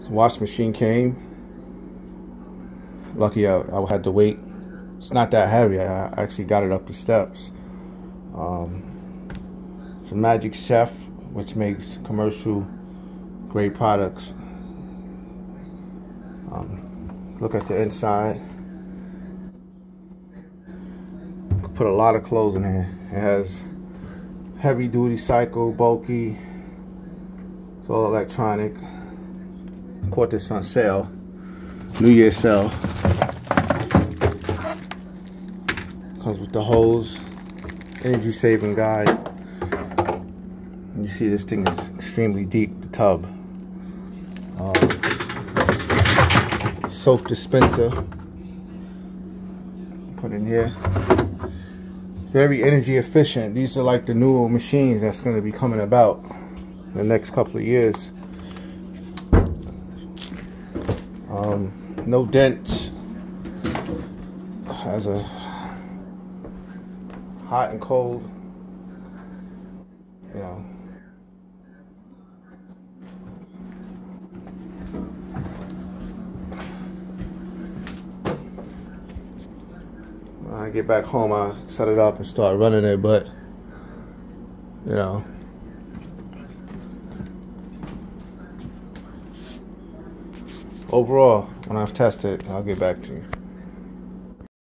Wash machine came. Lucky I had to wait. It's not that heavy. I actually got it up the steps. It's a Magic Chef, which makes commercial grade products. Look at the inside. Put a lot of clothes in here. It has heavy duty cycle, bulky. It's all electronic. Caught this on sale, New Year's sale. Comes with the hose, energy saving guide. You see this thing is extremely deep, the tub. Soap dispenser. Put in here. Very energy efficient. These are like the newer machines that's going to be coming about in the next couple of years. No dents. Has a hot and cold, you know. When I get back home, I'll set it up and start running it, but you know, overall, when I've tested, I'll get back to you.